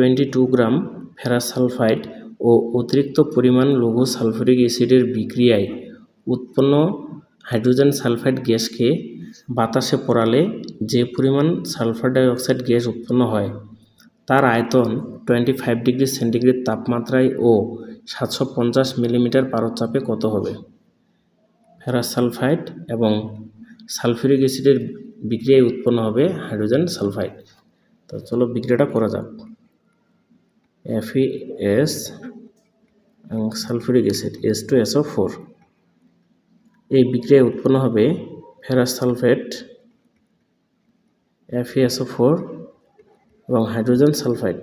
22 গ্রাম ferrous sulphide ও অতিরিক্ত পরিমাণ লৌহ সালফুরিক অ্যাসিডের বিক্রিয়ায় উৎপন্ন হাইড্রোজেন সালফাইড গ্যাসকে বাতাসে পোড়ালে যে পরিমাণ সালফার ডাই অক্সাইড গ্যাস উৎপন্ন হয় তার আয়তন 25 ডিগ্রি সেন্টিগ্রেড তাপমাত্রায় ও 750 মিলিমিটার পারদচাপে কত হবে? ফেরাস সালফাইড এবং সালফিউরিক অ্যাসিডের বিক্রিয়ায় উৎপন্ন হবে হাইড্রোজেন সালফাইড। তো চলো বিক্রিয়াটা করা যাক। FeS এবং সালফিউরিক অ্যাসিড H2SO4, এই বিক্রিয়ায় উৎপন্ন হবে ফেরাস সালফেট FeSO4 এবং হাইড্রোজেন সালফাইড।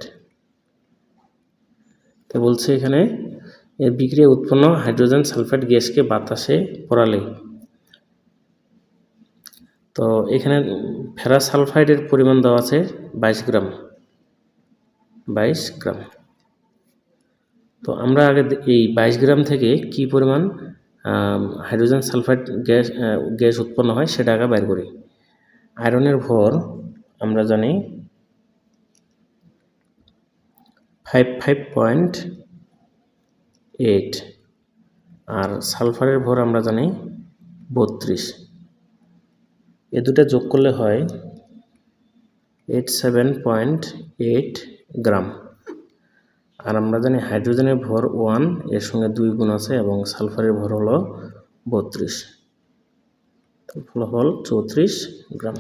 তো বলছে এখানে এর বিক্রিয়ায় উৎপন্ন হাইড্রোজেন সালফাইড গ্যাসকে বাতাসে পোড়ালে, তো এখানে ফেরাস সালফাইডের পরিমাণ দেওয়া আছে 22 গ্রাম। তো আমরা আগে এই 22 গ্রাম থেকে কি পরিমাণ হাইড্রোজেন সালফাইড গ্যাস উৎপন্ন হয় সেটা আগে বের করি। আয়রনের ভর আমরা জানি 55.8 আর সালফারের ভর আমরা জানি 32। এ দুটো যোগ করলে হয় 87.8 গ্রাম। আর আমরা জানি হাইড্রোজেনের ভর 1, এর সঙ্গে 2 গুণ আছে এবং সালফারের ভর হলো 32, ফলাফল 34 গ্রাম।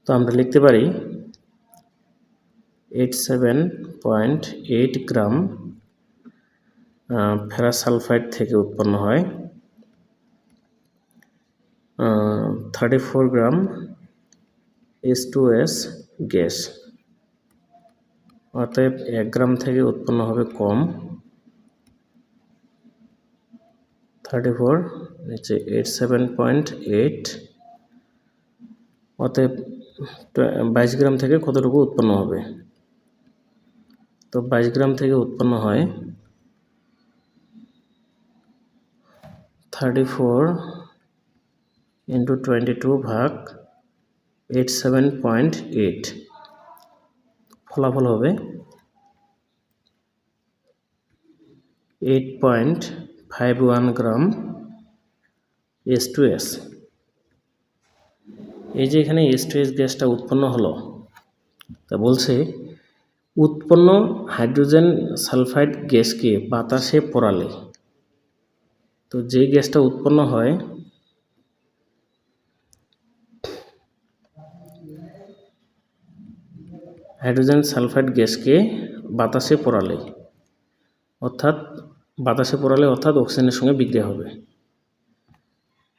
তো আমরা লিখতে পারি 87.8 গ্রাম ফেরাস সালফাইড থেকে উৎপন্ন হয় 34 গ্রাম H2S গ্যাস। অতএব 1 গ্রাম থেকে উৎপন্ন হবে কম 34 নিচে 87.8, অতএব 22 গ্রাম থেকে কতটুকু উৎপন্ন হবে? তো 22 গ্রাম থেকে উৎপন্ন হয় 34 × 22 ভাগ 87.8, ফলাফল হবে 8.51 গ্রাম H2S। এই যে এখানে H2S গ্যাসটা উৎপন্ন হলো, তা বলছে উৎপন্ন হাইড্রোজেন সালফাইড গ্যাসকে বাতাসে পোড়ালে, তো যে গ্যাসটা উৎপন্ন হয় হাইড্রোজেন সালফাইড গ্যাসকে বাতাসে পোড়ালে অর্থাৎ অক্সিজেনের সঙ্গে বিক্রিয়া হবে।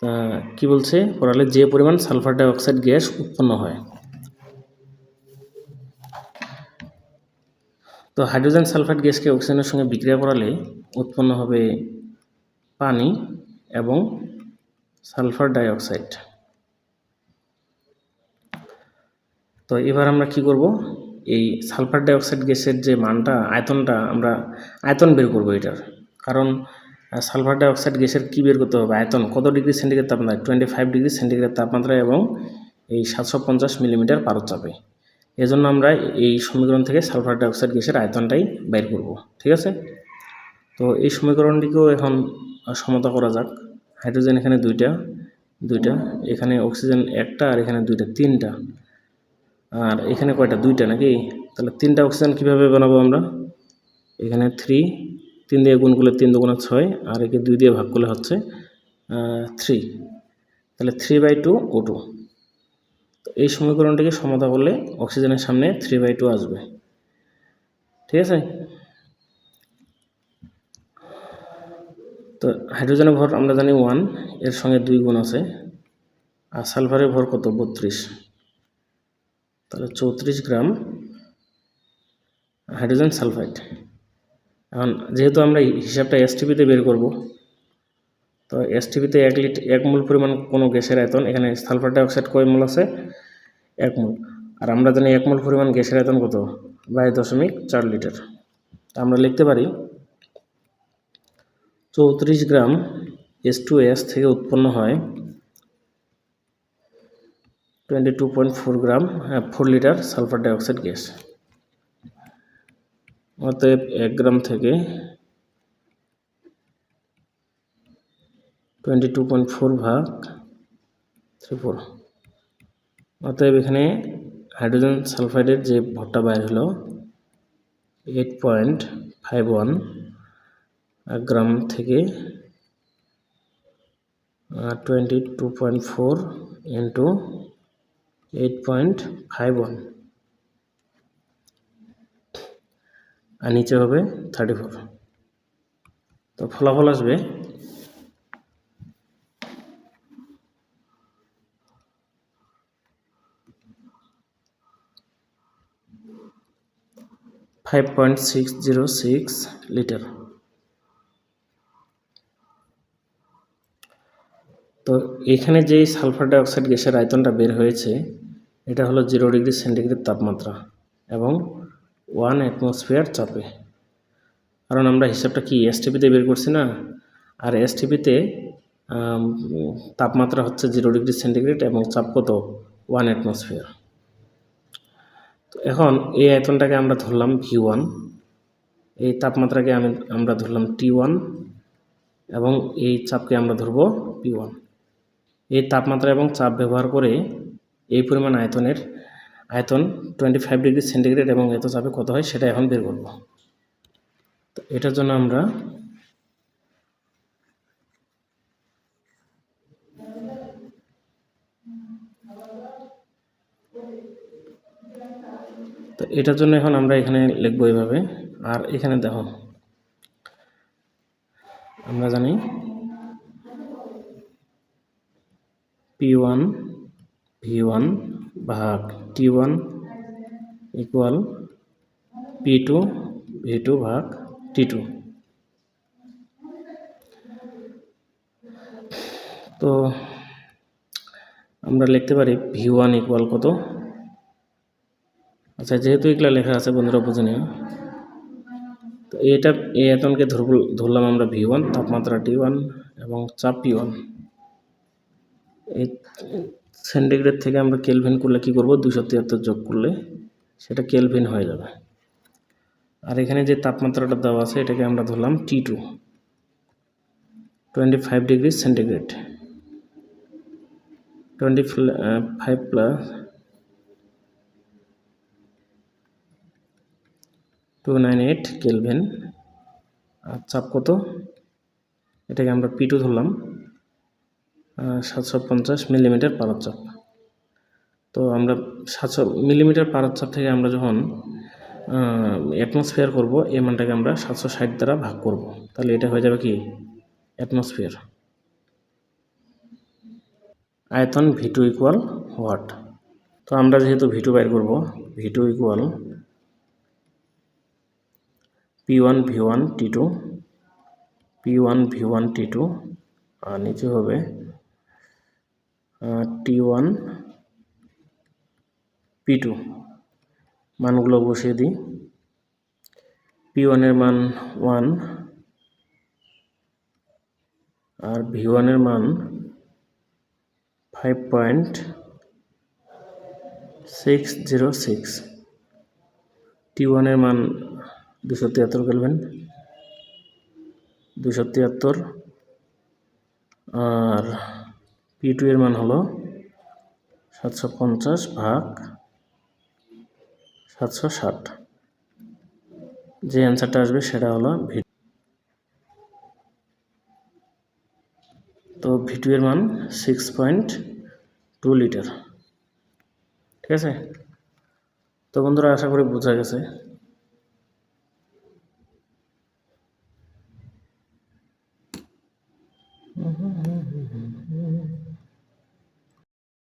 তা কি বলছে? পোড়ালে যে পরিমাণ সালফার ডাই অক্সাইড গ্যাস উৎপন্ন হয়। তো হাইড্রোজেন সালফাইড গ্যাসকে অক্সিজেনের সঙ্গে বিক্রিয়া করালে উৎপন্ন হবে পানি এবং সালফার ডাই অক্সাইড। তো এবার আমরা কি করব? এই সালফার ডাই অক্সাইড গ্যাসের যে মানটা, আয়তনটা, আমরা আয়তন বের করব এটার। কারণ সালফার ডাই অক্সাইড গ্যাসের কী বের করতে হবে? আয়তন কত ডিগ্রি সেন্টিগ্রেড তাপমাত্রায়? 25 ডিগ্রি সেন্টিগ্রেড তাপমাত্রায় এবং এই 750 মিলিমিটার পারদচাপে। এজন্য আমরা এই সমীকরণ থেকে সালফার ডাই অক্সাইড গ্যাসের আয়তনটাই বের করব। ঠিক আছে? তো এই সমীকরণটিকেও এখন সমতা করা যাক। হাইড্রোজেন এখানে দুইটা, এখানে অক্সিজেন একটা, আর এখানে দুইটা, তিনটা, আর এখানে কয়টা? দুইটা নাকি? তাহলে 3টা অক্সিজেন কীভাবে বানাবো আমরা? এখানে 3 দিয়ে গুণ করলে 3 দুগুণে 6, আর একে 2 দিয়ে ভাগ করলে হচ্ছে 3, তাহলে 3/2 O2। তো এই সমীকরণটিকে সমতা করলে অক্সিজেনের সামনে 3/2 আসবে। ঠিক আছে? তো হাইড্রোজেনের ভর আমরা জানি 1, এর সঙ্গে 2 গুণ আছে, আর সালফারের ভর কত? 32, তাহলে 34 গ্রাম হাইড্রোজেন সালফাইড। এখন যেহেতু আমরা হিসাবটা এসটিপিতে বের করব, তো এসটিপিতে 1 মোল পরিমাণ কোনো গ্যাসের আয়তন, এখানে সালফার ডাই অক্সাইড কয় মোল আছে? 1 মোল। আর আমরা জানি 1 মোল পরিমাণ গ্যাসের আয়তন কত? 22.4 লিটার। আমরা লিখতে পারি 34 গ্রাম H2S থেকে উৎপন্ন হয় 22.4 গ্রাম 4 লিটার সালফার ডাইঅক্সাইড গ্যাস। অতএব 1 গ্রাম থেকে 22.4 ভাগ 34। অতএব এখানে হাইড্রোজেন সালফাইডের যে ভরটা বাইর হলো 8.51 গ্রাম থেকে 22.4 ইন্টু 8.51 আর নিচে হবে 34। তো ফলাফল আসবে 5.606 লিটার। তো এখানে যে সালফার ডাইঅক্সাইড গ্যাসের আয়তনটা বের হয়েছে এটা হলো 0 ডিগ্রি সেন্টিগ্রেড তাপমাত্রা এবং 1 অ্যাটমসফিয়ার চাপে। কারণ আমরা হিসাবটা কি এসটিপিতে বের করছি না, আর এসটিপিতে তাপমাত্রা হচ্ছে 0 ডিগ্রি সেন্টিগ্রেড এবং চাপ কত 1 অ্যাটমসফিয়ার। তো এখন এই আয়তনটাকে আমরা ধরলাম V1, এই তাপমাত্রাকে আমরা ধরলাম T1 এবং এই চাপকে আমরা ধরব P1। এই তাপমাত্রা এবং চাপ ব্যবহার করে এই পরিমাণ আয়তন 25 ডিগ্রি সেন্টিগ্রেড এবং এত চাপে কত হয় সেটা এখন বের করব। তো এটার জন্য আমরা এখন আমরা এখানে লিখব এইভাবে। আর এখানে দেখো আমরা জানি P1 V1 ভাগ T1 ইকুয়াল P2 V2 ভাগ T2। তো আমরা লিখতে পারি V1 ইকুয়াল কত, আচ্ছা যেহেতু এগুলা লেখা আছে বন্ধুরা বুঝে নিও। তো এই আয়তনকে ধরলাম আমরা V1, তাপমাত্রা T1 এবং চাপ P1। এই সেন্টিগ্রেড থেকে আমরা কেলভিন করলে কি করব 273 যোগ করলে সেটা কেলভিন হয়ে যাবে। আর এখানে যে তাপমাত্রাটা দেওয়া আছে এটাকে আমরা ধরলাম T2, 25 degree centigrade, 25 plus 298 kelvin. আর চাপ কত এটাকে আমরা P2 ধরলাম 750 মিলিমিটার পারদ চাপ। তো আমরা 700 মিলিমিটার পারদ চাপ থেকে আমরা যখন অ্যাটমসফিয়ার করব এই মানটাকে আমরা 760 দ্বারা ভাগ করব, তাহলে এটা হয়ে যাবে কি অ্যাটমসফিয়ার। আয়তন V2 ইকুয়াল হোয়াট? তো আমরা যেহেতু V2 বাইর করব, V2 equal P1 V1 T2, P1 V1 T2 আর নিচে হবে T1 P2। মানগুলো বসিয়ে দিই। P1 এর মান 1 আর V1 এর মান 5.606, T1 এর মান 273 কেলভিন, 273 আর P2 এর মান হলো 750 ভাগ 760। যে অ্যান্সারটা আসবে সেটা হলো V2। তো V2 এর মান 6.2 লিটার। ঠিক আছে, তো বন্ধুরা আশা করি বোঝা গেছে।